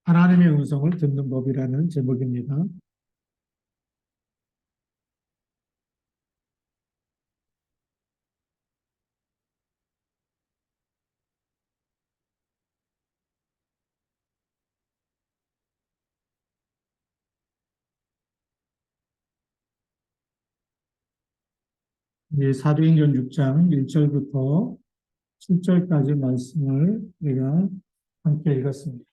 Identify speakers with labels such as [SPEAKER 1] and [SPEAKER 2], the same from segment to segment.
[SPEAKER 1] 하나님의 음성을 듣는 법이라는 제목입니다. 사도행전 6장 1절부터 7절까지 말씀을 우리가 함께 읽었습니다.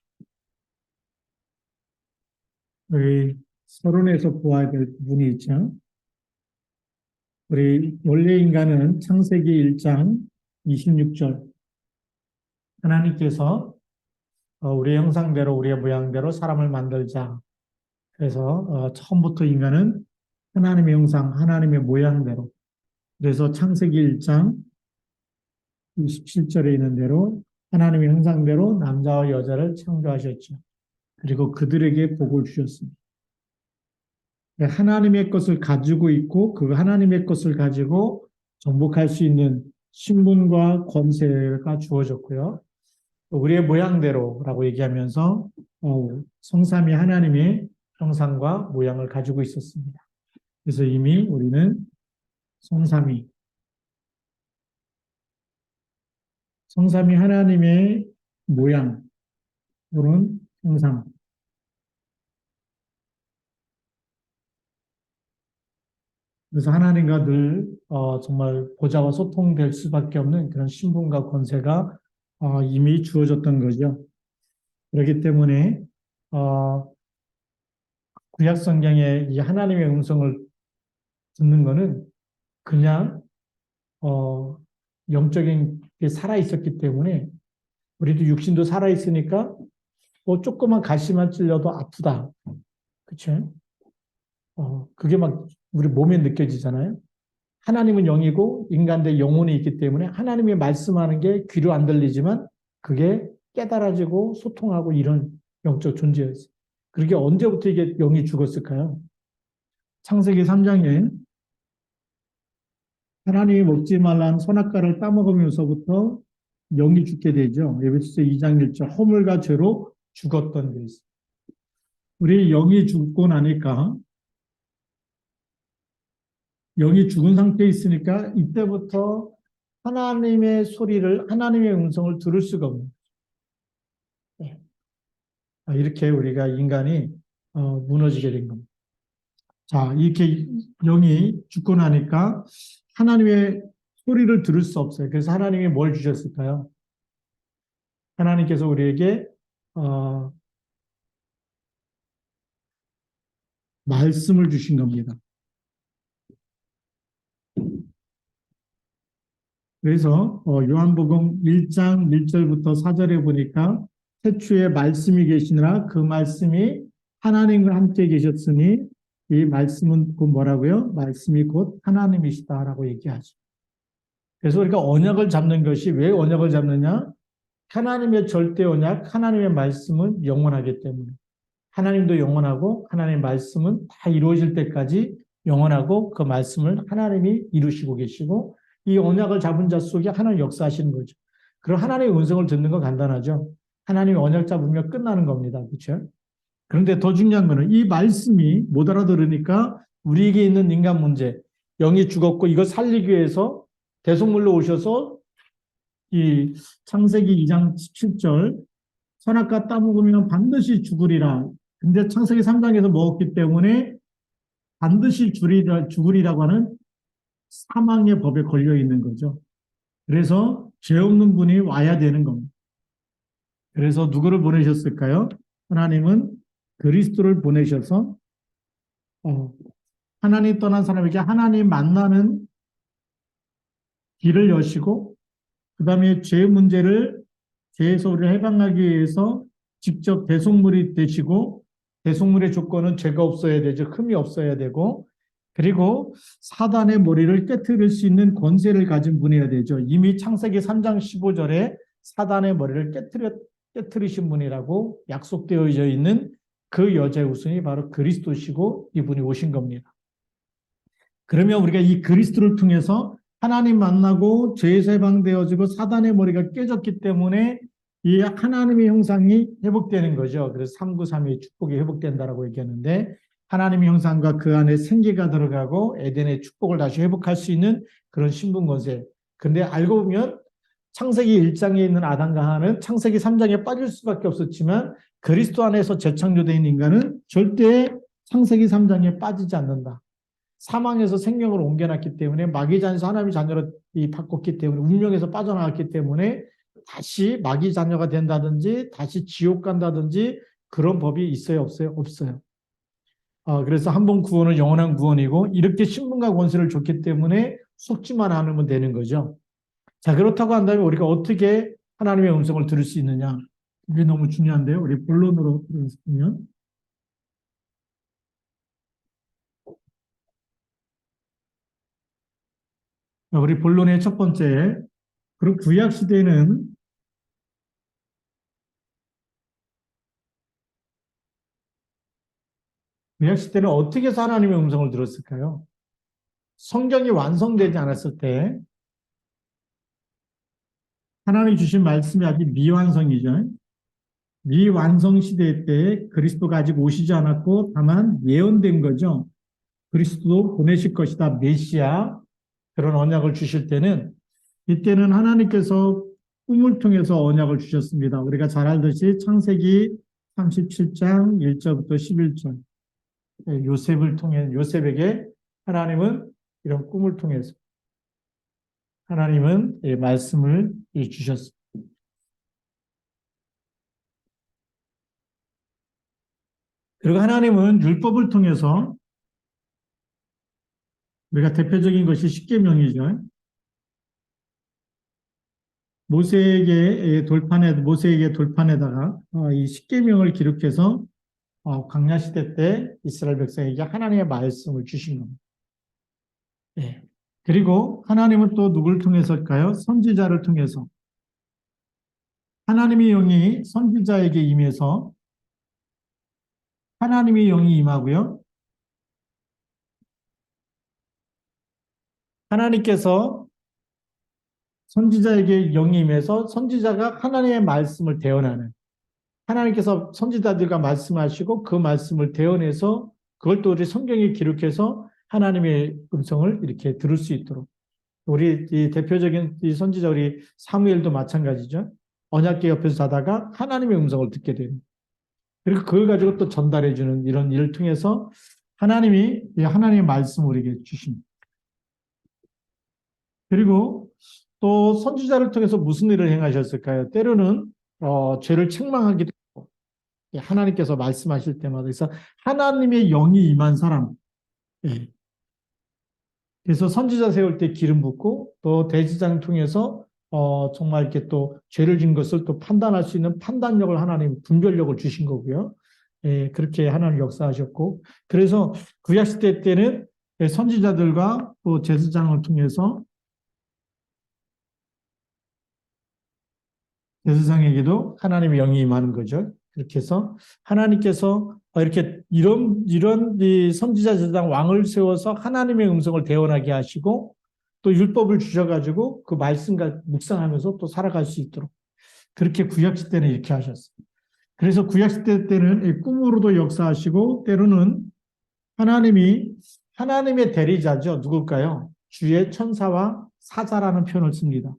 [SPEAKER 1] 우리 서론에서 보아야 될 부분이 있죠. 우리 원래 인간은 창세기 1장 26절 하나님께서 우리의 형상대로 우리의 모양대로 사람을 만들자. 그래서 처음부터 인간은 하나님의 형상, 하나님의 모양대로, 그래서 창세기 1장 27절에 있는 대로 하나님의 형상대로 남자와 여자를 창조하셨죠. 그리고 그들에게 복을 주셨습니다. 하나님의 것을 가지고 있고 그 하나님의 것을 가지고 정복할 수 있는 신분과 권세가 주어졌고요. 우리의 모양대로라고 얘기하면서 성삼위 하나님의 형상과 모양을 가지고 있었습니다. 그래서 이미 우리는 성삼위 하나님의 모양 또는 형상, 그래서 하나님과 늘 정말 보좌와 소통될 수밖에 없는 그런 신분과 권세가 이미 주어졌던 거죠. 그렇기 때문에 구약 성경에 이 하나님의 음성을 듣는 것은 그냥 영적인 게 살아 있었기 때문에, 우리도 육신도 살아 있으니까 조그만 가시만 찔려도 아프다, 그렇죠? 그게 막 우리 몸에 느껴지잖아요. 하나님은 영이고 인간의 영혼이 있기 때문에 하나님이 말씀하는 게 귀로 안 들리지만 그게 깨달아지고 소통하고 이런 영적 존재였어요. 그게 언제부터 이게 영이 죽었을까요? 창세기 3장에 하나님이 먹지 말라는 선악과를 따먹으면서부터 영이 죽게 되죠. 에베소서 2장 1절 허물과 죄로 죽었던 데 있어요. 우리 영이 죽고 나니까, 영이 죽은 상태에 있으니까 이때부터 하나님의 소리를, 하나님의 음성을 들을 수가 없는 거예요. 이렇게 우리가 인간이 무너지게 된 겁니다. 자, 이렇게 영이 죽고 나니까 하나님의 소리를 들을 수 없어요. 그래서 하나님이 뭘 주셨을까요? 하나님께서 우리에게 말씀을 주신 겁니다. 그래서 요한복음 1장 1절부터 4절에 보니까 태초에 말씀이 계시니라 그 말씀이 하나님과 함께 계셨으니 이 말씀은 곧 뭐라고요? 말씀이 곧 하나님이시다라고 얘기하죠. 그래서 우리가 언약을 잡는 것이, 왜 언약을 잡느냐? 하나님의 절대 언약, 하나님의 말씀은 영원하기 때문에. 하나님도 영원하고 하나님의 말씀은 다 이루어질 때까지 영원하고 그 말씀을 하나님이 이루시고 계시고 이 언약을 잡은 자 속에 하나님 역사하시는 거죠. 그럼 하나님의 음성을 듣는 건 간단하죠. 하나님의 언약 잡으면 끝나는 겁니다. 그렇죠? 그런데 더 중요한 거는 이 말씀이 못 알아들으니까 우리에게 있는 인간 문제, 영이 죽었고 이걸 살리기 위해서 대속물로 오셔서 이 창세기 2장 17절 선악과 따먹으면 반드시 죽으리라. 근데 창세기 3장에서 먹었기 때문에 반드시 죽으리라고 하는 사망의 법에 걸려 있는 거죠. 그래서 죄 없는 분이 와야 되는 겁니다. 그래서 누구를 보내셨을까요? 하나님은 그리스도를 보내셔서 하나님 떠난 사람에게 하나님 만나는 길을 여시고, 그 다음에 죄 문제를, 죄에서 우리를 해방하기 위해서 직접 대속물이 되시고, 대속물의 조건은 죄가 없어야 되죠. 흠이 없어야 되고, 그리고 사단의 머리를 깨트릴 수 있는 권세를 가진 분이어야 되죠. 이미 창세기 3장 15절에 사단의 머리를 깨트리신 분이라고 약속되어 있는 그 여자의 우선이 바로 그리스도시고 이분이 오신 겁니다. 그러면 우리가 이 그리스도를 통해서 하나님 만나고 죄에서 해방되어지고 사단의 머리가 깨졌기 때문에 이 하나님의 형상이 회복되는 거죠. 그래서 393의 축복이 회복된다라고 얘기하는데 하나님의 형상과 그 안에 생기가 들어가고 에덴의 축복을 다시 회복할 수 있는 그런 신분 권세. 근데 알고 보면 창세기 1장에 있는 아담과 하와는 창세기 3장에 빠질 수밖에 없었지만 그리스도 안에서 재창조된 인간은 절대 창세기 3장에 빠지지 않는다. 사망에서 생명으로 옮겨놨기 때문에 마귀자녀에서 하나님의 자녀로 바꿨기 때문에 운명에서 빠져나왔기 때문에 다시 마귀 자녀가 된다든지 다시 지옥 간다든지 그런 법이 있어요? 없어요? 없어요. 그래서 한 번 구원은 영원한 구원이고 이렇게 신분과 권세를 줬기 때문에 속지만 않으면 되는 거죠. 자, 그렇다고 한다면 우리가 어떻게 하나님의 음성을 들을 수 있느냐? 이게 너무 중요한데요. 우리 본론으로 들어보면 우리 본론의 첫 번째, 그리고 구약 시대는 어떻게 해서 하나님의 음성을 들었을까요? 성경이 완성되지 않았을 때 하나님이 주신 말씀이 아직 미완성이죠. 미완성 시대 때 그리스도가 아직 오시지 않았고 다만 예언된 거죠. 그리스도 보내실 것이다. 메시아 그런 언약을 주실 때는 이때는 하나님께서 꿈을 통해서 언약을 주셨습니다. 우리가 잘 알듯이 창세기 37장 1절부터 11절 요셉을 통해 요셉에게 하나님은 이런 꿈을 통해서 하나님은 말씀을 주셨습니다. 그리고 하나님은 율법을 통해서 우리가 대표적인 것이 십계명이죠. 모세에게 돌판에다가 이 십계명을 기록해서 광야 시대 때 이스라엘 백성에게 하나님의 말씀을 주신 겁니다. 예. 그리고 하나님은 또 누구를 통해서일까요? 선지자를 통해서 하나님의 영이 선지자에게 임해서 하나님의 영이 임하고요. 하나님께서 선지자에게 영이 임해서 선지자가 하나님의 말씀을 대언하는 하나님께서 선지자들과 말씀하시고 그 말씀을 대언해서 그걸 또 우리 성경에 기록해서 하나님의 음성을 이렇게 들을 수 있도록 우리 이 대표적인 이 선지자 우리 사무엘도 마찬가지죠. 언약궤 옆에서 자다가 하나님의 음성을 듣게 되는 그리고 그걸 가지고 또 전달해 주는 이런 일을 통해서 하나님이 하나님의 말씀을 우리에게 주십니다. 그리고 또 선지자를 통해서 무슨 일을 행하셨을까요? 때로는 죄를 책망하기도 하고 하나님께서 말씀하실 때마다 그래서 하나님의 영이 임한 사람 예. 그래서 선지자 세울 때 기름 붓고 또 대지장 통해서 정말 이렇게 또 죄를 진 것을 또 판단할 수 있는 판단력을 하나님 분별력을 주신 거고요. 예, 그렇게 하나님 역사하셨고 그래서 구약 시대 때는 선지자들과 또 제사장을 통해서 제사장에게도 하나님의 영이 임하는 거죠. 그렇게 해서 하나님께서 이렇게 이런 이 선지자 제사장 왕을 세워서 하나님의 음성을 대언하게 하시고 또 율법을 주셔가지고 그 말씀과 묵상하면서 또 살아갈 수 있도록 그렇게 구약시 때는 이렇게 하셨습니다. 그래서 구약시 때는 꿈으로도 역사하시고 때로는 하나님의 대리자죠. 누굴까요? 주의 천사와 사자라는 표현을 씁니다.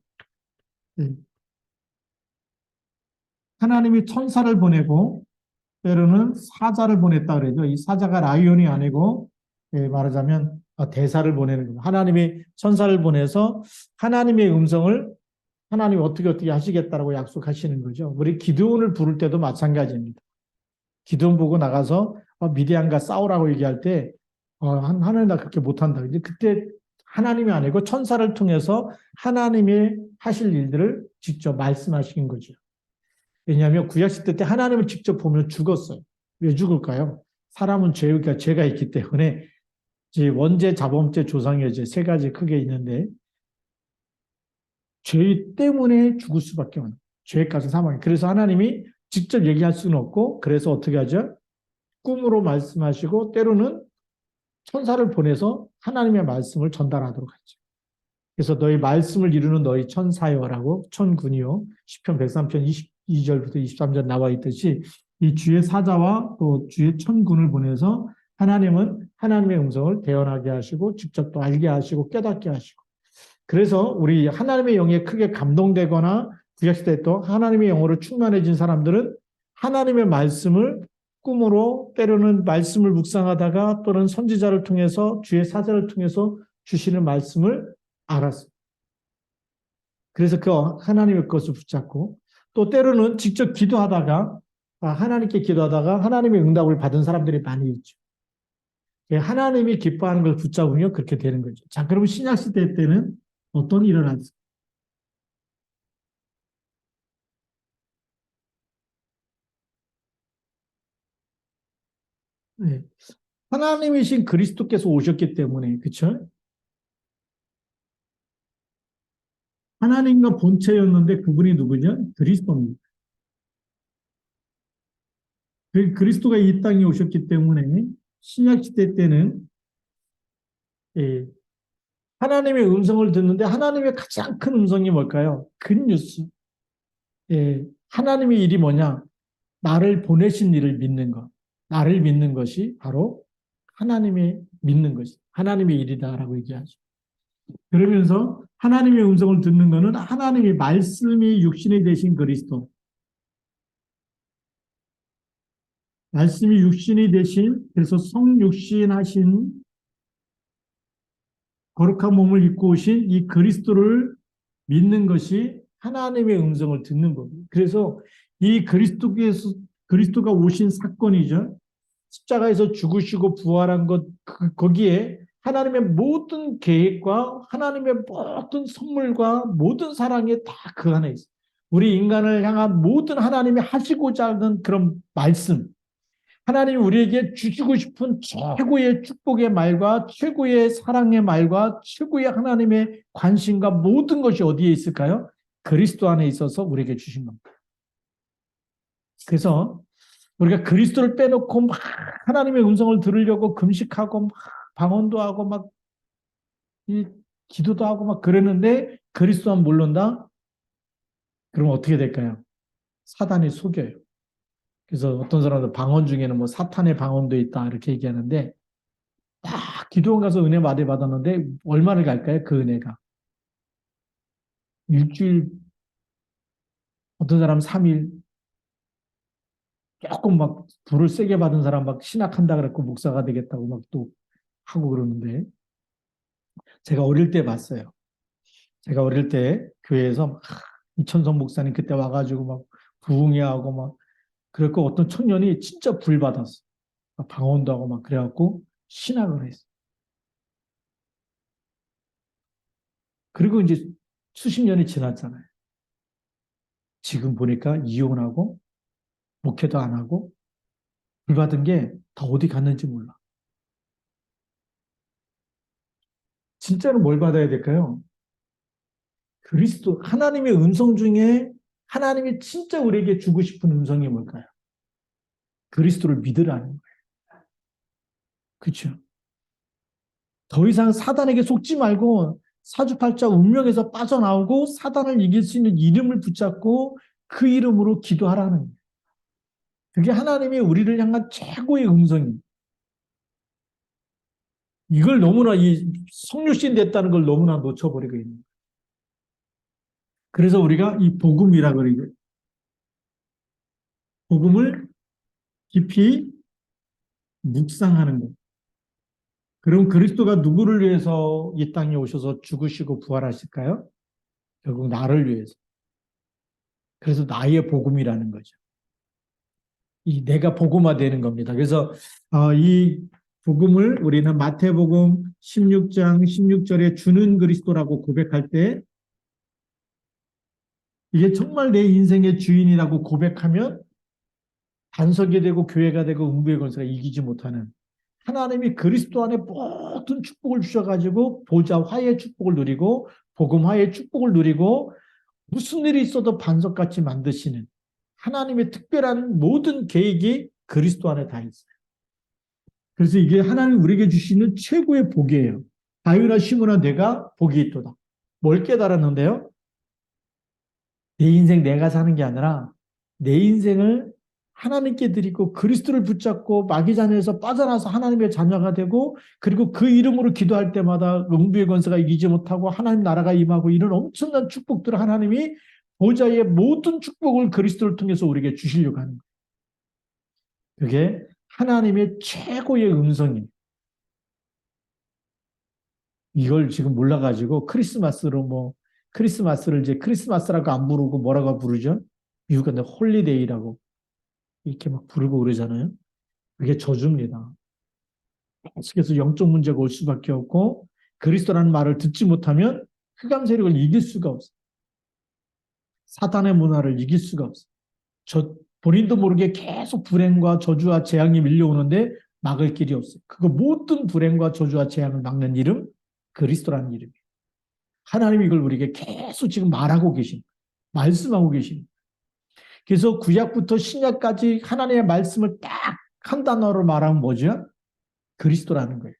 [SPEAKER 1] 하나님이 천사를 보내고 때로는 사자를 보냈다 그러죠. 이 사자가 라이온이 아니고 말하자면 대사를 보내는 거예요. 하나님이 천사를 보내서 하나님의 음성을 하나님이 어떻게 하시겠다라고 약속하시는 거죠. 우리 기드온을 부를 때도 마찬가지입니다. 기드온 보고 나가서 미디안과 싸우라고 얘기할 때 하나님 나 그렇게 못한다. 근데 그때 하나님이 아니고 천사를 통해서 하나님이 하실 일들을 직접 말씀하신 거죠. 왜냐하면 구약시대 때 하나님을 직접 보면 죽었어요. 왜 죽을까요? 사람은 죄가 있기 때문에 이제 원죄, 자범죄, 조상의 죄 세 가지 크게 있는데 죄 때문에 죽을 수밖에 없는 죄까지 사망. 그래서 하나님이 직접 얘기할 수는 없고 그래서 어떻게 하죠? 꿈으로 말씀하시고 때로는 천사를 보내서 하나님의 말씀을 전달하도록 하죠. 그래서 너희 말씀을 이루는 너희 천사여라고 천군이요. 시편 103편 22절부터 23절 나와 있듯이 이 주의 사자와 또 주의 천군을 보내서 하나님은 하나님의 음성을 대언하게 하시고 직접 또 알게 하시고 깨닫게 하시고 그래서 우리 하나님의 영에 크게 감동되거나 구약시대 또 하나님의 영으로 충만해진 사람들은 하나님의 말씀을 꿈으로 때로는 말씀을 묵상하다가 또는 선지자를 통해서 주의 사자를 통해서 주시는 말씀을 알았어요. 그래서 그 하나님의 것을 붙잡고 또 때로는 직접 기도하다가 하나님께 기도하다가 하나님의 응답을 받은 사람들이 많이 있죠. 하나님이 기뻐하는 걸 붙잡으면 그렇게 되는 거죠. 자, 그러면 신약시대 때는 어떤 일을 하죠? 네. 하나님이신 그리스도께서 오셨기 때문에 그렇죠? 하나님과 본체였는데 그분이 누구냐? 그리스도입니다. 그리스도가 이 땅에 오셨기 때문에 신약시대 때는 예, 하나님의 음성을 듣는데 하나님의 가장 큰 음성이 뭘까요? 굿뉴스. 예, 하나님의 일이 뭐냐? 나를 보내신 일을 믿는 것. 나를 믿는 것이 바로 하나님의 믿는 것이 하나님의 일이다라고 얘기하죠. 그러면서 하나님의 음성을 듣는 것은 하나님의 말씀이 육신이 되신 그리스도, 말씀이 육신이 되신 그래서 성육신하신 거룩한 몸을 입고 오신 이 그리스도를 믿는 것이 하나님의 음성을 듣는 겁니다. 그래서 이 그리스도가 오신 사건이죠. 십자가에서 죽으시고 부활한 것 거기에 하나님의 모든 계획과 하나님의 모든 선물과 모든 사랑이 다 그 안에 있어요. 우리 인간을 향한 모든 하나님이 하시고자 하는 그런 말씀, 하나님이 우리에게 주시고 싶은 최고의 축복의 말과 최고의 사랑의 말과 최고의 하나님의 관심과 모든 것이 어디에 있을까요? 그리스도 안에 있어서 우리에게 주신 겁니다. 그래서 우리가 그리스도를 빼놓고 막 하나님의 음성을 들으려고 금식하고 막 방언도 하고 막 이 기도도 하고 막 그랬는데 그리스도만 모른다? 그럼 어떻게 될까요? 사단이 속여요. 그래서 어떤 사람들 방언 중에는 뭐 사탄의 방언도 있다 이렇게 얘기하는데 기도원 가서 은혜 많이 받았는데 얼마를 갈까요? 그 은혜가. 일주일, 어떤 사람 3일, 조금 막 불을 세게 받은 사람 막 신학한다 그랬고 목사가 되겠다고 막 또 하고 그러는데 제가 어릴 때 봤어요. 제가 어릴 때 교회에서 막 이천성 목사님 그때 와가지고 막 부흥회하고 막 그랬고 어떤 청년이 진짜 불 받았어. 막 방언도 하고 막 그래갖고 신학을 했어. 그리고 이제 수십 년이 지났잖아요. 지금 보니까 이혼하고 목회도 안 하고 불 받은 게 다 어디 갔는지 몰라. 진짜로 뭘 받아야 될까요? 그리스도 하나님의 음성 중에 하나님이 진짜 우리에게 주고 싶은 음성이 뭘까요? 그리스도를 믿으라는 거예요. 그렇죠? 더 이상 사단에게 속지 말고 사주팔자 운명에서 빠져나오고 사단을 이길 수 있는 이름을 붙잡고 그 이름으로 기도하라는 거예요. 그게 하나님이 우리를 향한 최고의 음성입니다. 이걸 너무나 이 성육신 됐다는 걸 너무나 놓쳐버리고 있는 거예요. 그래서 우리가 이 복음이라 그러죠. 복음을 깊이 묵상하는 것. 그럼 그리스도가 누구를 위해서 이 땅에 오셔서 죽으시고 부활하실까요? 결국 나를 위해서. 그래서 나의 복음이라는 거죠. 이 내가 복음화 되는 겁니다. 그래서 이 복음을 우리는 마태복음 16장 16절에 주는 그리스도라고 고백할 때 이게 정말 내 인생의 주인이라고 고백하면 반석이 되고 교회가 되고 음부의 권세가 이기지 못하는 하나님이 그리스도 안에 모든 축복을 주셔가지고 보좌 화해의 축복을 누리고 복음 화해의 축복을 누리고 무슨 일이 있어도 반석같이 만드시는 하나님의 특별한 모든 계획이 그리스도 안에 다 있어요. 그래서 이게 하나님 우리에게 주시는 최고의 복이에요. 아유나 시므나 내가 복이 있도다. 뭘 깨달았는데요? 내 인생 내가 사는 게 아니라 내 인생을 하나님께 드리고 그리스도를 붙잡고 마귀 자녀에서 빠져나서 하나님의 자녀가 되고 그리고 그 이름으로 기도할 때마다 음부의 권세가 이기지 못하고 하나님 나라가 임하고 이런 엄청난 축복들을 하나님이 보좌의 모든 축복을 그리스도를 통해서 우리에게 주시려고 하는 거예요. 그게 하나님의 최고의 음성이에요. 이걸 지금 몰라가지고 크리스마스를 이제 크리스마스라고 안 부르고 뭐라고 부르죠? 이유가 홀리데이라고 이렇게 막 부르고 그러잖아요. 그게 저주입니다. 그래서 영적 문제가 올 수밖에 없고 그리스도라는 말을 듣지 못하면 흑암 세력을 이길 수가 없어요. 사단의 문화를 이길 수가 없어요. 본인도 모르게 계속 불행과 저주와 재앙이 밀려오는데 막을 길이 없어요. 그거 모든 불행과 저주와 재앙을 막는 이름, 그리스도라는 이름이에요. 하나님이 이걸 우리에게 계속 지금 말하고 계십니다. 말씀하고 계십니다. 그래서 구약부터 신약까지 하나님의 말씀을 딱 한 단어로 말하면 뭐죠? 그리스도라는 거예요.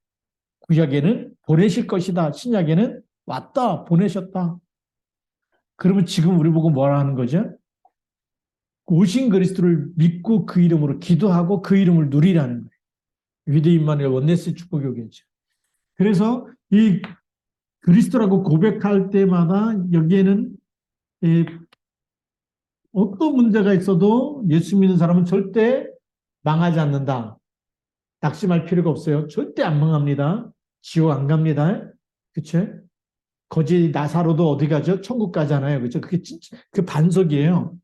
[SPEAKER 1] 구약에는 보내실 것이다. 신약에는 왔다. 보내셨다. 그러면 지금 우리 보고 뭐라 하는 거죠? 오신 그리스도를 믿고 그 이름으로 기도하고 그 이름을 누리라는 거예요. 위대인만의 원네스 축복이겠죠. 그래서 이 그리스도라고 고백할 때마다 여기에는 어떤 문제가 있어도 예수 믿는 사람은 절대 망하지 않는다. 낙심할 필요가 없어요. 절대 안 망합니다. 지옥 안 갑니다. 그쵸? 거지 나사로도 어디 가죠? 천국 가잖아요. 그죠? 그게 진짜 그 반석이에요.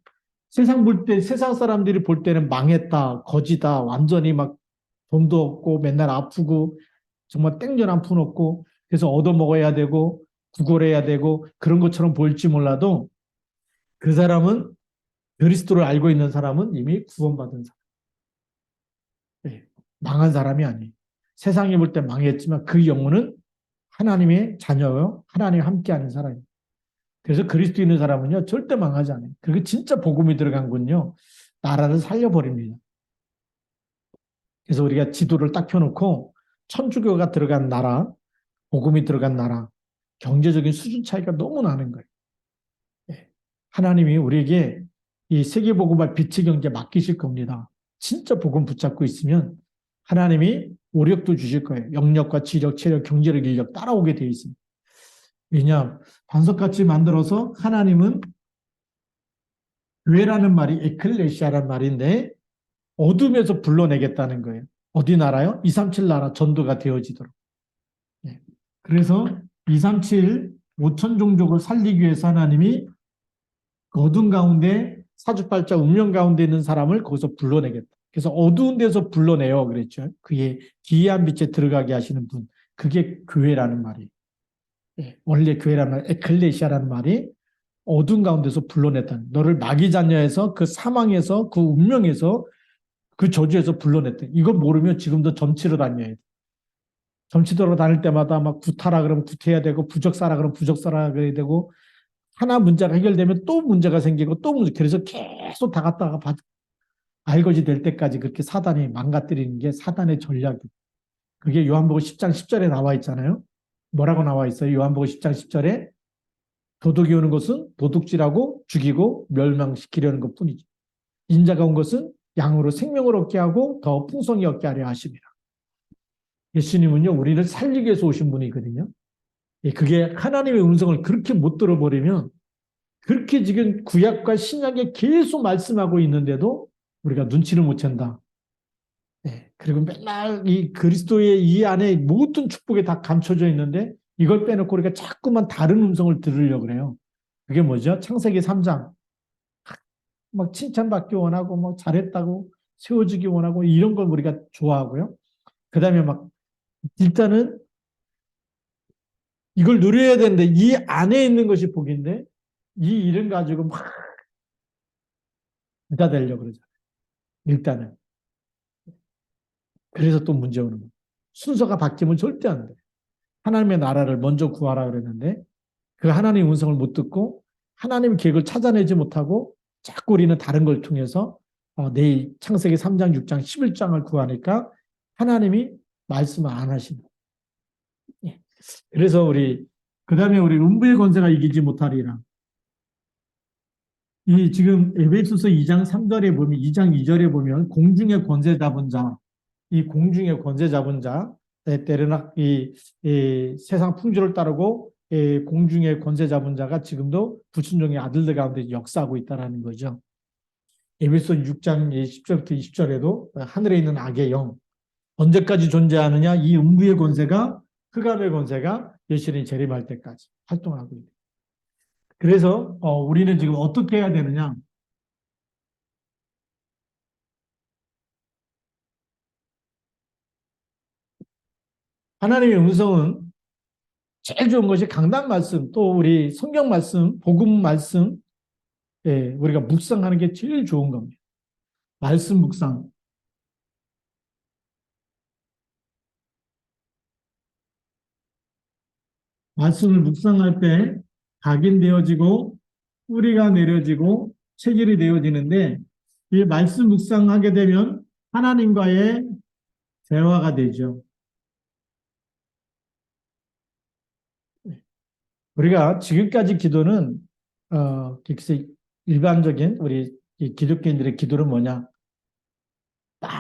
[SPEAKER 1] 세상 사람들이 볼 때는 망했다, 거지다, 완전히 막 돈도 없고 맨날 아프고 정말 땡전 한 푼 없고 그래서 얻어먹어야 되고 구걸해야 되고 그런 것처럼 보일지 몰라도 그 사람은 그리스도를 알고 있는 사람은 이미 구원받은 사람. 네. 망한 사람이 아니에요. 세상이 볼 때 망했지만 그 영혼은 하나님의 자녀요. 하나님과 함께하는 사람이에요. 그래서 그리스도 있는 사람은요. 절대 망하지 않아요. 그게 진짜 복음이 들어간 군요. 나라를 살려버립니다. 그래서 우리가 지도를 딱 펴놓고 천주교가 들어간 나라, 복음이 들어간 나라, 경제적인 수준 차이가 너무 나는 거예요. 네. 하나님이 우리에게 이 세계복음화 빛의 경제 맡기실 겁니다. 진짜 복음 붙잡고 있으면 하나님이 오력도 주실 거예요. 영력과 지력, 체력, 경제력, 인력 따라오게 되어 있습니다. 왜냐? 반석같이 만들어서 하나님은 교회라는 말이 에클레시아라는 말인데 어둠에서 불러내겠다는 거예요. 어디 나라요? 237 나라 전도가 되어지도록. 네. 그래서 237 5천 종족을 살리기 위해서 하나님이 어둠 가운데 사주팔자 운명 가운데 있는 사람을 거기서 불러내겠다. 그래서 어두운 데서 불러내요. 그랬죠. 그의 기이한 빛에 들어가게 하시는 분. 그게 교회라는 말이에요. 네. 원래 교회라는 말, 에클레시아라는 말이 어둠 가운데서 불러냈다. 너를 마귀 자녀에서 그 사망에서 그 운명에서 그 저주에서 불러냈다. 이거 모르면 지금도 점치러 다녀야 돼. 점치러 다닐 때마다 막 구타라 그러면 구태해야 되고 부적사라 그러면 부적사라 그래야 되고 하나 문제가 해결되면 또 문제가 생기고 또 문제. 그래서 계속 다 갔다가 알거지 될 때까지 그렇게 사단이 망가뜨리는 게 사단의 전략이에요. 그게 요한복음 10장 10절에 나와 있잖아요. 뭐라고 나와 있어요? 요한복음 10장 10절에 도둑이 오는 것은 도둑질하고 죽이고 멸망시키려는 것뿐이죠. 인자가 온 것은 양으로 생명을 얻게 하고 더 풍성히 얻게 하려 하십니다. 예수님은요, 우리를 살리기 위해서 오신 분이거든요. 그게 하나님의 음성을 그렇게 못 들어버리면 그렇게 지금 구약과 신약에 계속 말씀하고 있는데도 우리가 눈치를 못 챈다. 네. 그리고 맨날 이 그리스도의 이 안에 모든 축복이 다 감춰져 있는데 이걸 빼놓고 우리가 자꾸만 다른 음성을 들으려고 그래요. 그게 뭐죠? 창세기 3장. 막 칭찬받기 원하고 뭐 잘했다고 세워주기 원하고 이런 걸 우리가 좋아하고요. 그 다음에 막 일단은 이걸 누려야 되는데 이 안에 있는 것이 복인데 이 일은 가지고 막 부자 되려고 그러잖아요. 일단은. 그래서 또 문제 오는 거예요. 순서가 바뀌면 절대 안 돼. 하나님의 나라를 먼저 구하라 그랬는데 그 하나님의 음성을 못 듣고 하나님의 계획을 찾아내지 못하고 자꾸 우리는 다른 걸 통해서 내일 창세기 3장, 6장, 11장을 구하니까 하나님이 말씀을 안 하시는 거예요. 그래서 그 다음에 우리 음부의 권세가 이기지 못하리라. 이 지금 에베소서 2장 3절에 보면 2장 2절에 보면 공중의 권세 잡은 자, 이 공중의 권세 잡은 자, 때로는 이 세상 풍조를 따르고 공중의 권세 잡은 자가 지금도 불순종의 아들들 가운데 역사하고 있다는 거죠. 에베소 6장 10절부터 20절에도 하늘에 있는 악의 영, 언제까지 존재하느냐? 이 음부의 권세가, 흑암의 권세가 예수님이 재림할 때까지 활동하고 있다. 그래서 우리는 지금 어떻게 해야 되느냐? 하나님의 음성은 제일 좋은 것이 강단 말씀, 또 우리 성경 말씀, 복음 말씀, 우리가 묵상하는 게 제일 좋은 겁니다. 말씀 묵상. 말씀을 묵상할 때 각인되어지고 뿌리가 내려지고 체질이 되어지는데 이 말씀 묵상하게 되면 하나님과의 대화가 되죠. 우리가 지금까지 기도는 글쎄 일반적인 우리 기독교인들의 기도는 뭐냐? 막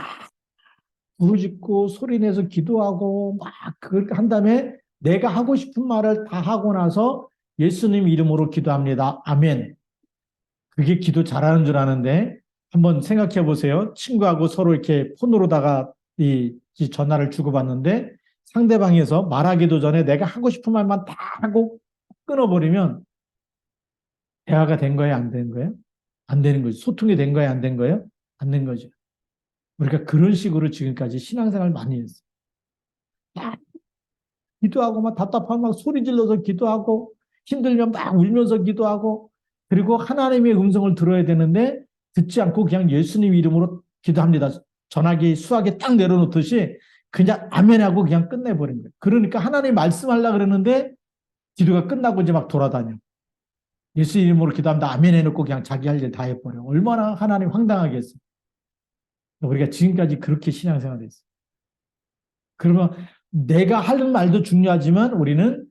[SPEAKER 1] 부르짖고 소리내서 기도하고 막 그걸 한 다음에 내가 하고 싶은 말을 다 하고 나서 예수님 이름으로 기도합니다. 아멘. 그게 기도 잘하는 줄 아는데 한번 생각해 보세요. 친구하고 서로 이렇게 폰으로다가 이 전화를 주고받는데 상대방에서 말하기도 전에 내가 하고 싶은 말만 다 하고 끊어버리면 대화가 된 거예요? 안 된 거예요? 안 되는 거죠. 소통이 된 거예요? 안 된 거예요? 안 된 거죠. 우리가 그런 식으로 지금까지 신앙생활 많이 했어요. 막 기도하고 막 답답하면 막 소리 질러서 기도하고 힘들면 막 울면서 기도하고 그리고 하나님의 음성을 들어야 되는데 듣지 않고 그냥 예수님 이름으로 기도합니다. 전화기 수화기 딱 내려놓듯이 그냥 아멘하고 그냥 끝내버린 거예요. 그러니까 하나님 말씀하려고 그러는데 기도가 끝나고 이제 막 돌아다녀. 예수 이름으로 기도합니다. 아멘 해놓고 그냥 자기 할 일 다 해버려. 얼마나 하나님 황당하겠어. 우리가 지금까지 그렇게 신앙생활을 했어요. 그러면 내가 하는 말도 중요하지만 우리는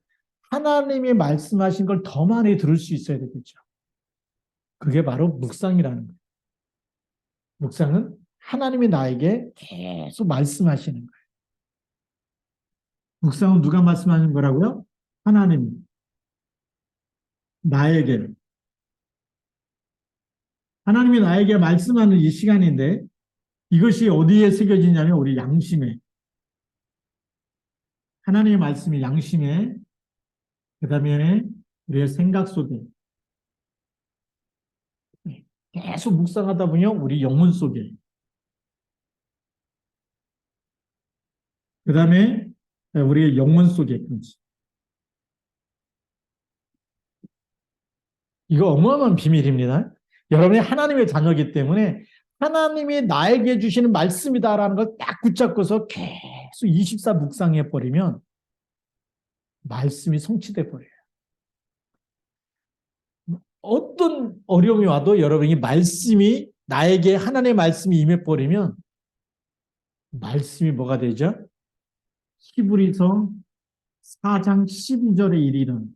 [SPEAKER 1] 하나님이 말씀하신 걸 더 많이 들을 수 있어야 되겠죠. 그게 바로 묵상이라는 거예요. 묵상은 하나님이 나에게 계속 말씀하시는 거예요. 묵상은 누가 말씀하는 거라고요? 하나님, 나에게. 하나님이 나에게 말씀하는 이 시간인데 이것이 어디에 새겨지냐면 우리 양심에. 하나님의 말씀이 양심에, 그 다음에 우리의 생각 속에 계속 묵상하다 보면 우리 영혼 속에, 그 다음에 우리의 영혼 속에. 이거 어마어마한 비밀입니다. 여러분이 하나님의 자녀이기 때문에 하나님이 나에게 주시는 말씀이다라는 걸 딱 붙잡고서 계속 24 묵상해 버리면 말씀이 성취돼 버려요. 어떤 어려움이 와도 여러분이 말씀이 나에게 하나님의 말씀이 임해 버리면 말씀이 뭐가 되죠? 히브리서 4장 12절에 이르는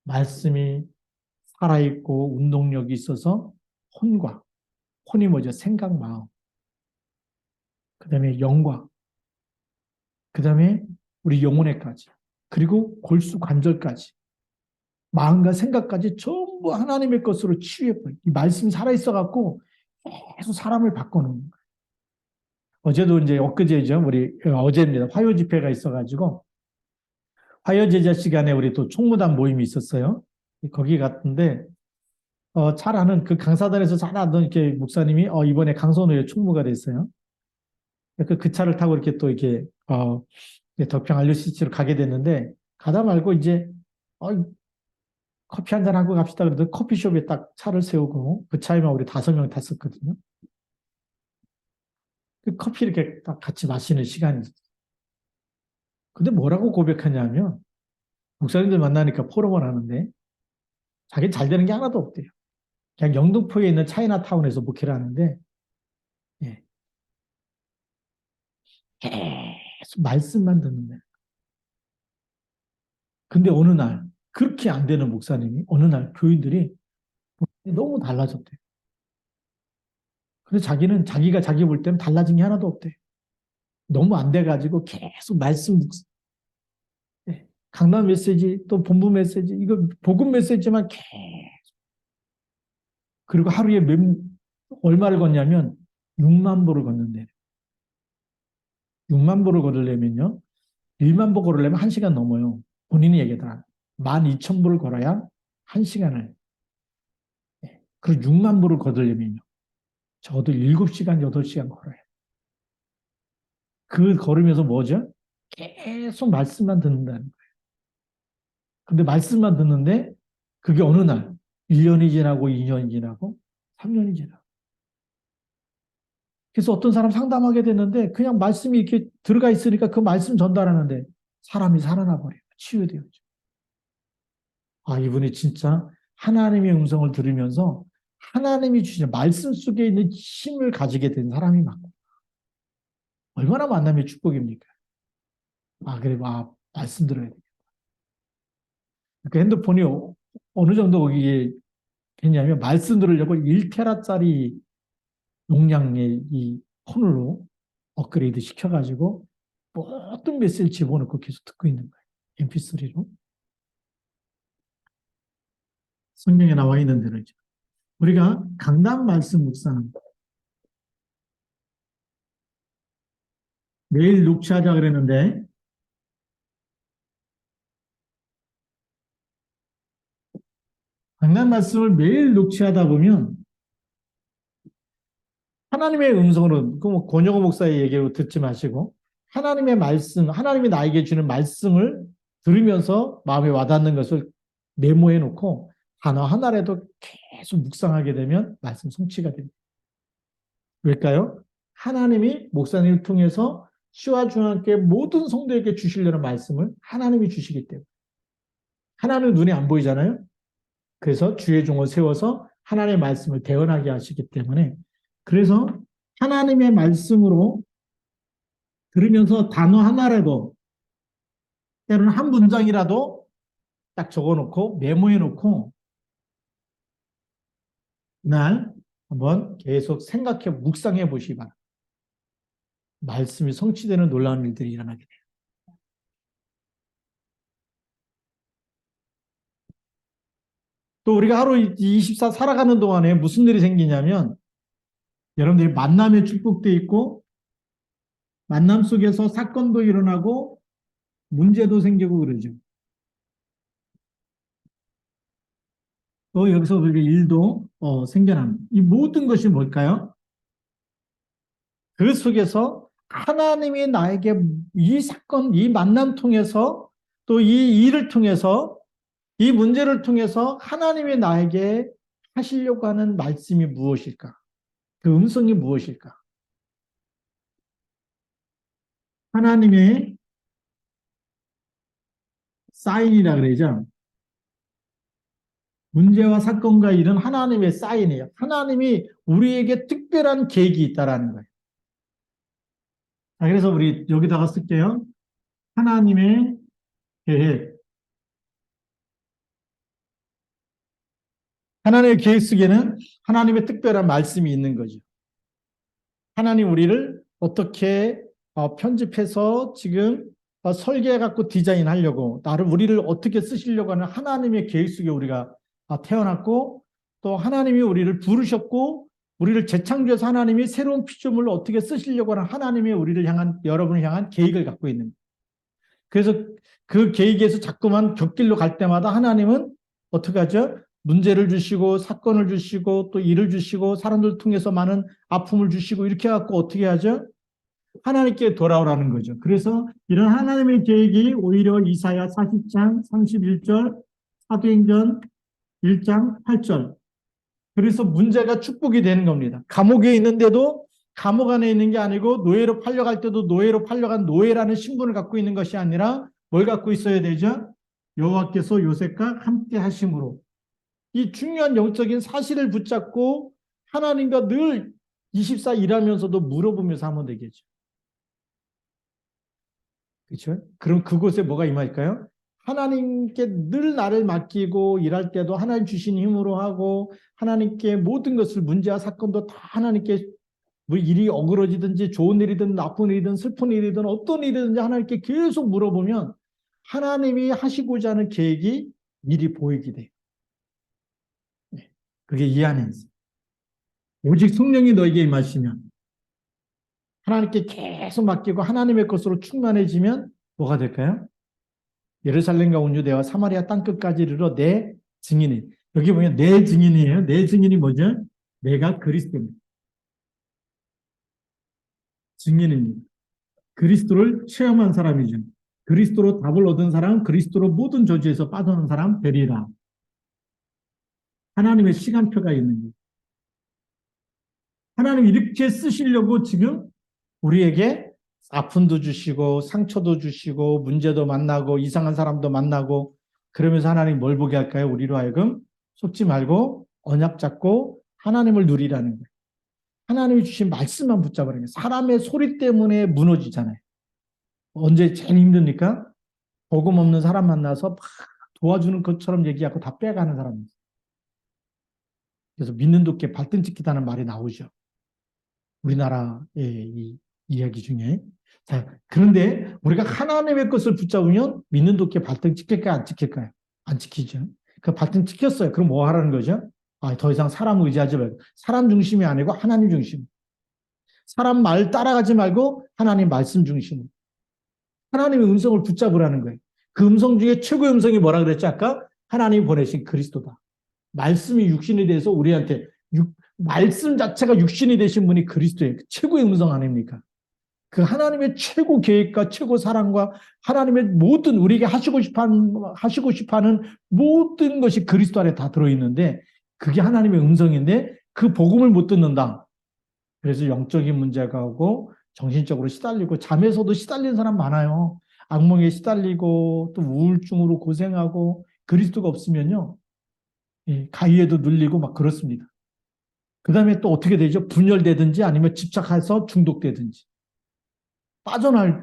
[SPEAKER 1] 말씀이 살아있고 운동력이 있어서 혼과 혼이 뭐죠? 생각, 마음. 그 다음에 영과 그 다음에 우리 영혼에까지 그리고 골수 관절까지 마음과 생각까지 전부 하나님의 것으로 치유해버려. 이 말씀이 살아있어갖고 계속 사람을 바꿔놓는 거예요. 어제도 이제 엊그제죠. 우리 어제입니다. 화요 집회가 있어가지고 화요 제자 시간에 우리 또 총무단 모임이 있었어요. 거기 갔는데 잘 아는 그 강사단에서 잘 아는 이렇게 목사님이 이번에 강선우의 총무가 됐어요. 그 차를 타고 이렇게 또 이렇게 덕평 RUCC로 가게 됐는데 가다 말고 이제 커피 한잔 하고 갑시다. 그래도 커피숍에 딱 차를 세우고 그 차에만 우리 5명 탔었거든요. 그 커피 이렇게 딱 같이 마시는 시간이 있었어요. 근데 뭐라고 고백하냐면 목사님들 만나니까 포럼을 하는데 자기 잘 되는 게 하나도 없대요. 그냥 영등포에 있는 차이나타운에서 목회를 하는데 예. 계속 말씀만 듣는 거예요. 근데 어느 날 그렇게 안 되는 목사님이 어느 날 교인들이 너무 달라졌대. 근데 자기는 자기가 자기 볼 때는 달라진 게 하나도 없대. 너무 안 돼가지고 계속 강단 메시지 또 본부 메시지 이거 복음 메시지만 계속 그리고 하루에 얼마를 걷냐면 6만 보를 걷는데 6만 보를 걸으려면요 1만 보 걸으려면 1시간 넘어요. 본인이 얘기하더라. 12,000보를 걸어야 1시간을 그리고 6만 보를 걸으려면요 저도 7시간 8시간 걸어요. 그 걸으면서 뭐죠? 계속 말씀만 듣는다는 거예요. 근데 말씀만 듣는데 그게 어느 날 1년이 지나고 2년이 지나고 3년이 지나고 그래서 어떤 사람 상담하게 됐는데 그냥 말씀이 이렇게 들어가 있으니까 그 말씀 전달하는데 사람이 살아나 버려요. 치유되어져. 아, 이분이 진짜 하나님의 음성을 들으면서 하나님이 주신 말씀 속에 있는 힘을 가지게 된 사람이 맞고 얼마나 만남의 축복입니까? 아, 그래, 말씀 들어야 돼. 그 핸드폰이 어느 정도 거기에 됐냐면 말씀 들으려고 1테라짜리 용량의 이 폰으로 업그레이드 시켜가지고 모든 메시지를 집어넣고 계속 듣고 있는 거예요. MP3로. 성경에 나와 있는 대로죠. 우리가 강단 말씀 묵상 매일 녹취하자 그랬는데 강단 말씀을 매일 녹취하다 보면 하나님의 음성으로 그뭐 권영호 목사의 얘기로 듣지 마시고 하나님의 말씀, 하나님이 나에게 주는 말씀을 들으면서 마음에 와닿는 것을 메모해 놓고 단어 하나라도 계속 묵상하게 되면 말씀 성취가 됩니다. 왜일까요? 하나님이 목사님을 통해서 시와 중학교의 모든 성도에게 주시려는 말씀을 하나님이 주시기 때문에 하나님은 눈에 안 보이잖아요. 그래서 주의 종을 세워서 하나님의 말씀을 대언하게 하시기 때문에 그래서 하나님의 말씀으로 들으면서 단어 하나라도 때로는 한 문장이라도 딱 적어놓고 메모해놓고 그날 한번 계속 생각해 묵상해 보시기 바랍니다. 말씀이 성취되는 놀라운 일들이 일어나게 돼요. 또 우리가 하루 24 살아가는 동안에 무슨 일이 생기냐면 여러분들이 만남의 축복도 있고 만남 속에서 사건도 일어나고 문제도 생기고 그러죠. 또 여기서 우리가 일도 생겨납니다. 이 모든 것이 뭘까요? 그 속에서 하나님이 나에게 이 사건, 이 만남 통해서 또 이 일을 통해서 이 문제를 통해서 하나님이 나에게 하시려고 하는 말씀이 무엇일까? 그 음성이 무엇일까? 하나님의 사인이라 그러죠. 문제와 사건과 일은 하나님의 사인이에요. 하나님이 우리에게 특별한 계획이 있다라는 거예요. 자, 그래서 우리 여기다가 쓸게요. 하나님의 계획. 하나님의 계획 속에는 하나님의 특별한 말씀이 있는 거죠. 하나님 우리를 어떻게 편집해서 지금 설계해 갖고 디자인하려고 나를 우리를 어떻게 쓰시려고 하는 하나님의 계획 속에 우리가 태어났고 또 하나님이 우리를 부르셨고 우리를 재창조해서 하나님이 새로운 피조물을 어떻게 쓰시려고 하는 하나님의 우리를 향한 여러분을 향한 계획을 갖고 있는 거예요. 그래서 그 계획에서 자꾸만 곁길로 갈 때마다 하나님은 어떻게 하죠? 문제를 주시고 사건을 주시고 또 일을 주시고 사람들 통해서 많은 아픔을 주시고 이렇게 해갖고 어떻게 하죠? 하나님께 돌아오라는 거죠. 그래서 이런 하나님의 계획이 오히려 이사야 40장 31절 사도행전 1장 8절 그래서 문제가 축복이 되는 겁니다. 감옥에 있는데도 감옥 안에 있는 게 아니고 노예로 팔려갈 때도 노예로 팔려간 노예라는 신분을 갖고 있는 것이 아니라 뭘 갖고 있어야 되죠? 여호와께서 요셉과 함께 하심으로 이 중요한 영적인 사실을 붙잡고 하나님과 늘 24 일하면서도 물어보면서 하면 되겠죠. 그렇죠? 그럼 그곳에 뭐가 임할까요? 하나님께 늘 나를 맡기고 일할 때도 하나님 주신 힘으로 하고 하나님께 모든 것을 문제와 사건도 다 하나님께 뭐 일이 어그러지든지 좋은 일이든 나쁜 일이든 슬픈 일이든 어떤 일이든지 하나님께 계속 물어보면 하나님이 하시고자 하는 계획이 미리 보이게 돼요. 그게 이 안에 있어요. 오직 성령이 너에게 임하시면 하나님께 계속 맡기고 하나님의 것으로 충만해지면 뭐가 될까요? 예루살렘과 온 유대와 사마리아 땅끝까지 이르러 내 증인이. 여기 보면 내 증인이에요. 내 증인이 뭐죠? 내가 그리스도입니다. 증인입니다. 그리스도를 체험한 사람이죠. 그리스도로 답을 얻은 사람은 그리스도로 모든 저주에서 빠져난 사람 되리라. 하나님의 시간표가 있는 거예요. 하나님 이렇게 쓰시려고 지금 우리에게 아픔도 주시고 상처도 주시고 문제도 만나고 이상한 사람도 만나고 그러면서 하나님 뭘 보게 할까요? 우리로 하여금 속지 말고 언약 잡고 하나님을 누리라는 거예요. 하나님이 주신 말씀만 붙잡으라는 거예요. 사람의 소리 때문에 무너지잖아요. 언제 제일 힘듭니까? 복음 없는 사람 만나서 막 도와주는 것처럼 얘기하고 다 빼가는 사람이에요. 그래서 믿는 도끼에 발등 찍히다는 말이 나오죠. 우리나라의 이 이야기 중에. 자, 그런데 우리가 하나님의 것을 붙잡으면 믿는 도끼에 발등 찍힐까요? 안 찍힐까요? 안 찍히죠. 그 발등 찍혔어요. 그럼 뭐 하라는 거죠? 아, 더 이상 사람 의지하지 말고 사람 중심이 아니고 하나님 중심. 사람 말 따라가지 말고 하나님 말씀 중심. 하나님의 음성을 붙잡으라는 거예요. 그 음성 중에 최고의 음성이 뭐라 그랬죠? 아까 하나님이 보내신 그리스도다. 말씀이 육신이 돼서 우리한테 말씀 자체가 육신이 되신 분이 그리스도예요. 최고의 음성 아닙니까? 그 하나님의 최고 계획과 최고 사랑과 하나님의 모든 우리에게 하시고 싶어하는 모든 것이 그리스도 안에 다 들어있는데 그게 하나님의 음성인데 그 복음을 못 듣는다. 그래서 영적인 문제가 오고 정신적으로 시달리고 잠에서도 시달린 사람 많아요. 악몽에 시달리고 또 우울증으로 고생하고 그리스도가 없으면요. 가위에도 눌리고 막 그렇습니다. 그 다음에 또 어떻게 되죠? 분열되든지 아니면 집착해서 중독되든지.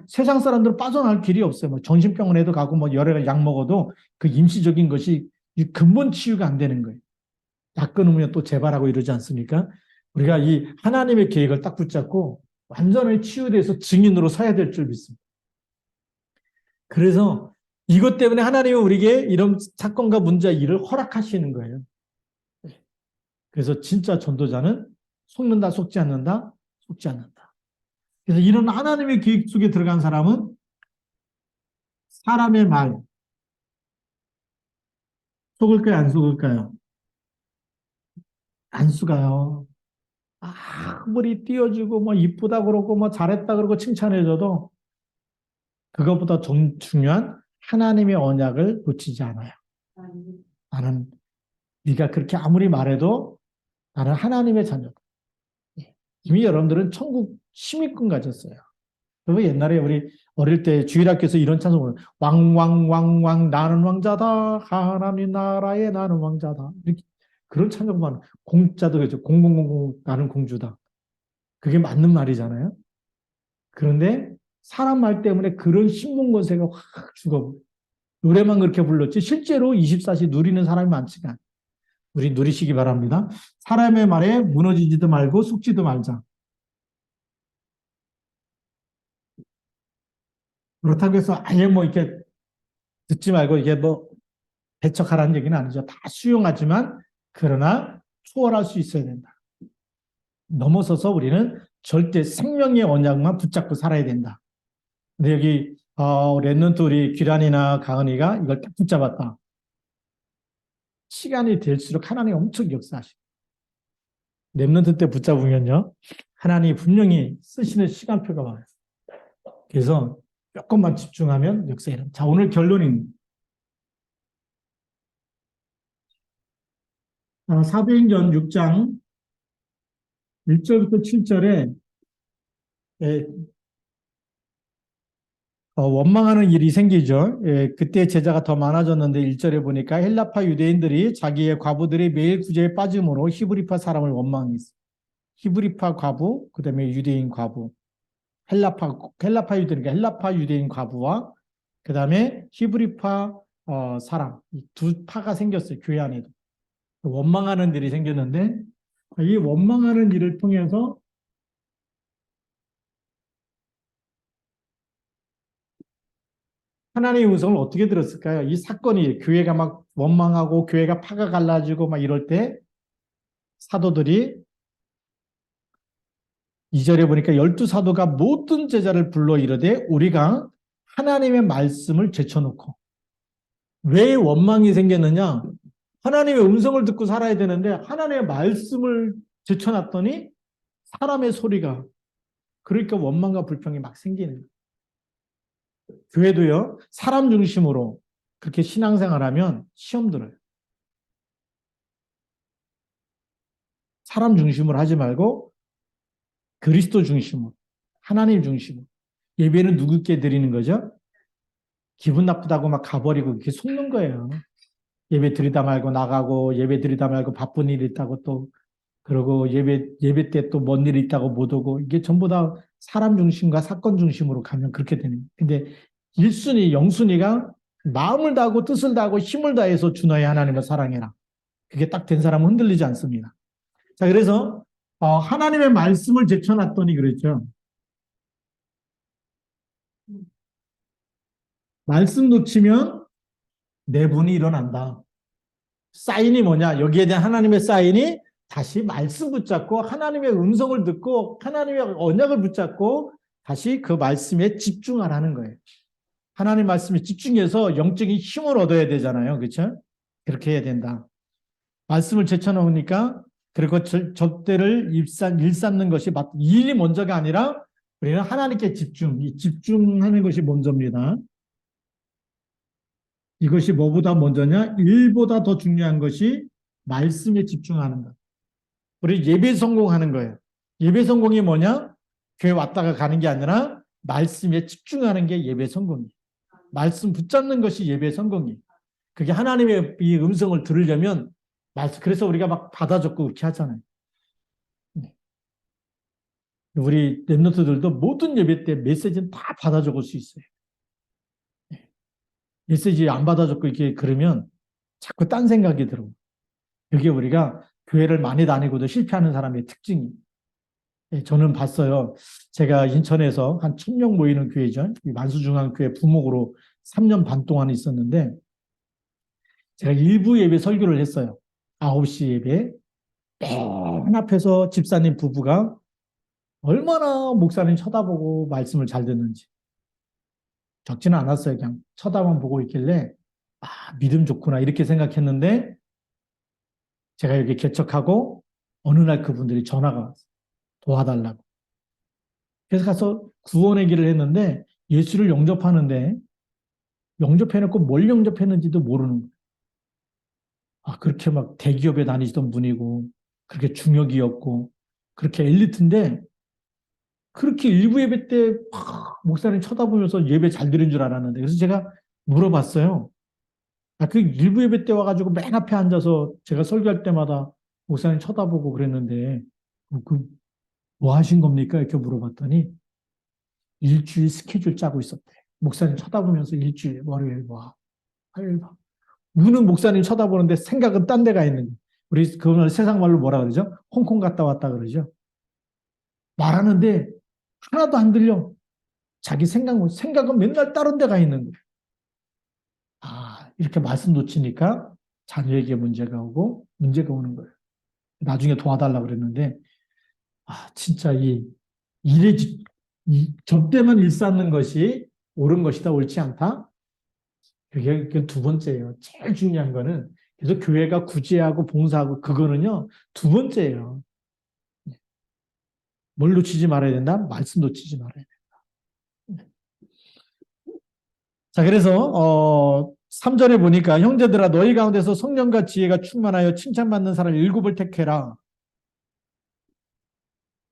[SPEAKER 1] 세상 사람들은 빠져나올 길이 없어요. 뭐 정신병원에도 가고 뭐 여러 가지 약 먹어도 그 임시적인 것이 근본 치유가 안 되는 거예요. 약 끊으면 또 재발하고 이러지 않습니까? 우리가 이 하나님의 계획을 딱 붙잡고 완전히 치유돼서 증인으로 서야 될 줄 믿습니다. 그래서 이것 때문에 하나님은 우리에게 이런 사건과 문제와 일을 허락하시는 거예요. 그래서 진짜 전도자는 속는다, 속지 않는다, 속지 않는다. 그래서 이런 하나님의 계획 속에 들어간 사람은 사람의 말, 속을까요, 안 속을까요? 안 속아요. 아무리 띄워주고, 뭐, 이쁘다 그러고, 뭐, 잘했다 그러고, 칭찬해줘도, 그것보다 중요한 하나님의 언약을 놓치지 않아요. 나는, 네가 그렇게 아무리 말해도, 나는 하나님의 자녀다. 이미 여러분들은 천국 시민권 가졌어요. 그리고 옛날에 우리 어릴 때 주일학교에서 이런 찬송을 왕왕왕왕 나는 왕자다 하나님 나라에 나는 왕자다 이렇게 그런 찬송만 공자도 그죠 공공공공 나는 공주다 그게 맞는 말이잖아요. 그런데 사람 말 때문에 그런 신분 권세가 확 죽어버려. 노래만 그렇게 불렀지 실제로 24시 누리는 사람이 많지가 않아요. 우리 누리시기 바랍니다. 사람의 말에 무너지지도 말고 속지도 말자. 그렇다고 해서 아예 뭐 이렇게 듣지 말고 이게 뭐 배척하라는 얘기는 아니죠. 다 수용하지만 그러나 초월할 수 있어야 된다. 넘어서서 우리는 절대 생명의 언약만 붙잡고 살아야 된다. 근데 여기 랩런트 우리 규란이나 가은이가 이걸 딱 붙잡았다. 시간이 될수록 하나님이 엄청 역사하시고 랩런트 때 붙잡으면요. 하나님이 분명히 쓰시는 시간표가 많아요. 그래서 조금만 집중하면 역사에 일어납니다. 자, 오늘 결론입니다. 사도행전 6장 1절부터 7절에 원망하는 일이 생기죠. 그때 제자가 더 많아졌는데 1절에 보니까 헬라파 유대인들이 자기의 과부들이 매일 구제에 빠짐으로 히브리파 사람을 원망했어요. 히브리파 과부, 그 다음에 유대인 과부. 헬라파 유대인, 헬라파 유대인 과부와 그 다음에 히브리파 사람, 이 두 파가 생겼어요. 교회 안에도. 원망하는 일이 생겼는데 이 원망하는 일을 통해서 하나님의 음성을 어떻게 들었을까요? 이 사건이 교회가 막 원망하고 교회가 파가 갈라지고 막 이럴 때 사도들이 2절에 보니까 12사도가 모든 제자를 불러 이르되 우리가 하나님의 말씀을 제쳐놓고 왜 원망이 생겼느냐? 하나님의 음성을 듣고 살아야 되는데 하나님의 말씀을 제쳐놨더니 사람의 소리가 그러니까 원망과 불평이 막 생기는 거예요. 교회도요, 사람 중심으로 그렇게 신앙생활하면 시험 들어요. 사람 중심으로 하지 말고 그리스도 중심으로, 하나님 중심으로. 예배는 누구께 드리는 거죠? 기분 나쁘다고 막 가버리고 이렇게 속는 거예요. 예배 드리다 말고 나가고 예배 드리다 말고 바쁜 일이 있다고 또 그러고 예배 때 또 뭔 일이 있다고 못 오고 이게 전부 다 사람 중심과 사건 중심으로 가면 그렇게 되는 거예요. 근데 1순위, 0순위가 마음을 다하고 뜻을 다하고 힘을 다해서 주 너의 하나님을 사랑해라. 그게 딱 된 사람은 흔들리지 않습니다. 자, 그래서 하나님의 말씀을 제쳐놨더니 그랬죠. 말씀 놓치면 내분이 일어난다. 사인이 뭐냐? 여기에 대한 하나님의 사인이 다시 말씀 붙잡고 하나님의 음성을 듣고 하나님의 언약을 붙잡고 다시 그 말씀에 집중하라는 거예요. 하나님 말씀에 집중해서 영적인 힘을 얻어야 되잖아요. 그렇죠? 그렇게 해야 된다. 말씀을 제쳐놓으니까 그리고 접대를 일삼는 것이 이 일이 먼저가 아니라 우리는 하나님께 집중하는 것이 먼저입니다. 이것이 뭐보다 먼저냐? 일보다 더 중요한 것이 말씀에 집중하는 것. 우리 예배 성공하는 거예요. 예배 성공이 뭐냐? 교회 왔다가 가는 게 아니라 말씀에 집중하는 게 예배 성공이에요. 말씀 붙잡는 것이 예배 성공이에요. 그게 하나님의 이 음성을 들으려면 그래서 우리가 막 받아 적고 그렇게 하잖아요. 우리 랩런트들도 모든 예배 때 메시지는 다 받아 적을 수 있어요. 메시지 안 받아 적고 이렇게 그러면 자꾸 딴 생각이 들어. 그게 우리가 교회를 많이 다니고도 실패하는 사람의 특징이에요. 저는 봤어요. 제가 인천에서 한 1000명 모이는 교회죠. 만수중앙교회 부목으로 3년 반 동안 있었는데 제가 일부 예배 설교를 했어요. 9시 예배. 맨 앞에서 집사님 부부가 얼마나 목사님 쳐다보고 말씀을 잘 듣는지. 적지는 않았어요. 그냥 쳐다만 보고 있길래 믿음 좋구나 이렇게 생각했는데 제가 여기 개척하고 어느 날 그분들이 전화가 왔어요. 도와달라고. 그래서 가서 구원의 길을 했는데 예수를 영접하는데 영접해놓고 뭘 영접했는지도 모르는 거예요. 그렇게 막 대기업에 다니시던 분이고 그렇게 중역이었고 그렇게 엘리트인데 그렇게 일부 예배 때 목사님 쳐다보면서 예배 잘 드린 줄 알았는데 그래서 제가 물어봤어요. 그 일부 예배 때 와가지고 맨 앞에 앉아서 제가 설교할 때마다 목사님 쳐다보고 그랬는데 뭐 하신 겁니까? 이렇게 물어봤더니 일주일 스케줄 짜고 있었대. 목사님 쳐다보면서 일주일 월요일 와 화요일 와 우는 목사님 쳐다보는데 생각은 딴 데가 있는 거예요. 우리 그걸 세상 말로 뭐라 그러죠? 홍콩 갔다 왔다 그러죠. 말하는데 하나도 안 들려. 자기 생각은 맨날 다른 데가 있는 거예요. 이렇게 말씀 놓치니까 자녀에게 문제가 오고 문제가 오는 거예요. 나중에 도와달라고 그랬는데 진짜 이 접대만 일삼는 것이 옳은 것이다 옳지 않다. 그게 두 번째예요. 제일 중요한 거는 그래서 교회가 구제하고 봉사하고 그거는요 두 번째예요. 뭘 놓치지 말아야 된다? 말씀 놓치지 말아야 된다. 자, 그래서 3절에 보니까 형제들아 너희 가운데서 성령과 지혜가 충만하여 칭찬받는 사람 7을 택해라.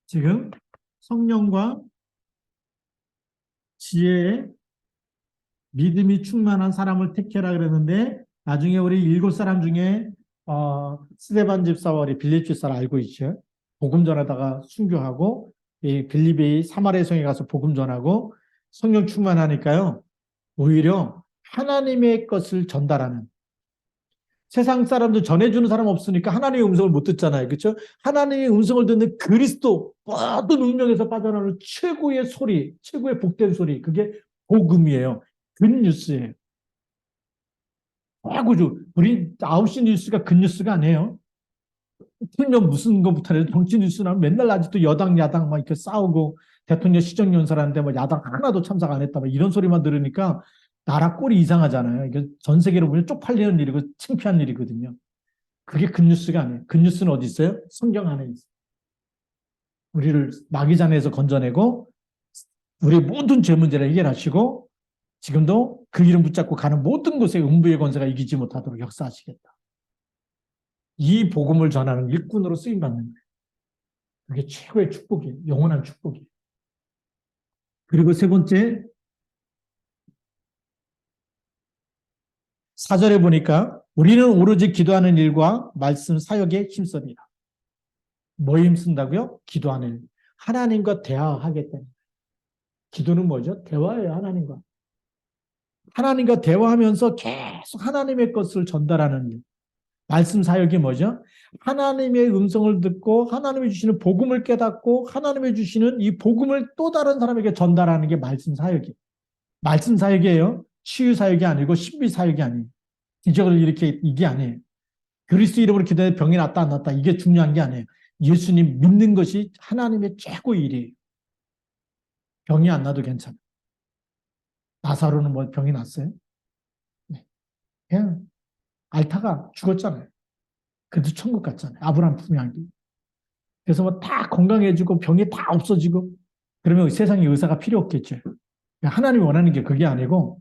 [SPEAKER 1] 지금 성령과 지혜에 믿음이 충만한 사람을 택해라 그랬는데 나중에 우리 7사람 중에 스데반 집사와 우리 빌립 집사를 알고 있죠. 복음 전하다가 순교하고 이 빌립이 사마리아 성에 가서 복음 전하고 성령 충만하니까요. 오히려 하나님의 것을 전달하는, 세상 사람들 전해주는 사람 없으니까 하나님의 음성을 못 듣잖아요. 그렇죠? 하나님의 음성을 듣는 그리스도, 모든 운명에서 빠져나오는 최고의 소리, 최고의 복된 소리, 그게 복음이에요. 굿뉴스예요. 최고죠. 우리 9시 뉴스가 굿뉴스가 아니에요. 틀면 무슨 것부터 해도 정치 뉴스 나면 맨날 아직도 여당, 야당 막 이렇게 싸우고 대통령 시정연설하는데 뭐 야당 하나도 참석 안 했다 막 이런 소리만 들으니까 나라 꼴이 이상하잖아요. 이게 전 세계로 보면 쪽팔리는 일이고 창피한 일이거든요. 그게 굿뉴스가 아니에요. 굿뉴스는 어디 있어요? 성경 안에 있어요. 우리를 마귀장에서 건져내고 우리 모든 죄 문제를 해결하시고 지금도 그 이름 붙잡고 가는 모든 곳에 음부의 권세가 이기지 못하도록 역사하시겠다. 이 복음을 전하는 일꾼으로 쓰임받는 거예요. 그게 최고의 축복이에요. 영원한 축복이에요. 그리고 세 번째, 4절에 보니까 우리는 오로지 기도하는 일과 말씀 사역에 힘씁니다. 뭐에 힘쓴다고요? 기도하는 일. 하나님과 대화하겠다. 기도는 뭐죠? 대화예요, 하나님과. 하나님과 대화하면서 계속 하나님의 것을 전달하는 일. 말씀 사역이 뭐죠? 하나님의 음성을 듣고 하나님이 주시는 복음을 깨닫고 하나님이 주시는 이 복음을 또 다른 사람에게 전달하는 게 말씀 사역이에요. 말씀 사역이에요. 치유 사역이 아니고 신비 사역이 아니에요. 기적을 이렇게 이게 아니에요. 그리스도 이름으로 기도해 병이 낫다 안 낫다 이게 중요한 게 아니에요. 예수님 믿는 것이 하나님의 최고의 일이에요. 병이 안 나도 괜찮아요. 나사로는 뭐 병이 났어요? 네. 그냥 앓다가 죽었잖아요. 그래도 천국 갔잖아요. 아브라함 품양기. 그래서 뭐 다 건강해지고 병이 다 없어지고 그러면 세상에 의사가 필요 없겠죠. 하나님이 원하는 게 그게 아니고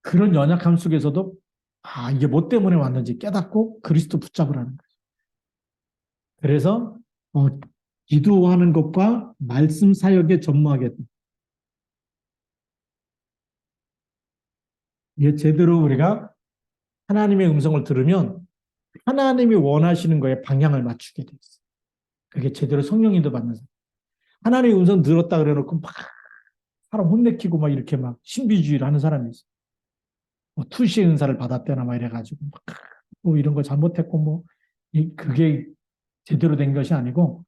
[SPEAKER 1] 그런 연약함 속에서도 이게 뭐 때문에 왔는지 깨닫고 그리스도 붙잡으라는 거예요. 그래서 기도하는 것과 말씀 사역에 전무하겠다. 이게 제대로 우리가 하나님의 음성을 들으면 하나님이 원하시는 거에 방향을 맞추게 돼 있어요. 그게 제대로 성령님도 받는 사람. 하나님의 음성 들었다 그래놓고 막 사람 혼내키고 막 이렇게 막 신비주의를 하는 사람이 있어요. 뭐 투시의 은사를 받았대나 막 이래가지고 뭐 이런 거 잘못했고 뭐 그게 제대로 된 것이 아니고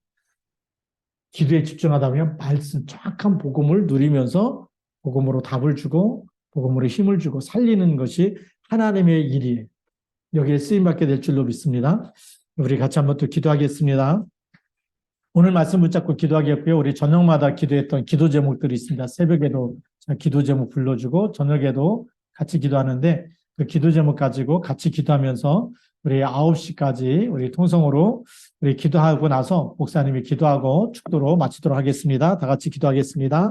[SPEAKER 1] 기도에 집중하다 보면 말씀 정확한 복음을 누리면서 복음으로 답을 주고 복음으로 힘을 주고 살리는 것이 하나님의 일이에요. 여기에 쓰임받게 될 줄로 믿습니다. 우리 같이 한번 또 기도하겠습니다. 오늘 말씀 붙잡고 기도하겠고요. 우리 저녁마다 기도했던 기도 제목들이 있습니다. 새벽에도 기도 제목 불러주고 저녁에도 같이 기도하는데 그 기도 제목 가지고 같이 기도하면서 우리 9시까지 우리 통성으로 우리 기도하고 나서 목사님이 기도하고 축도로 마치도록 하겠습니다. 다 같이 기도하겠습니다.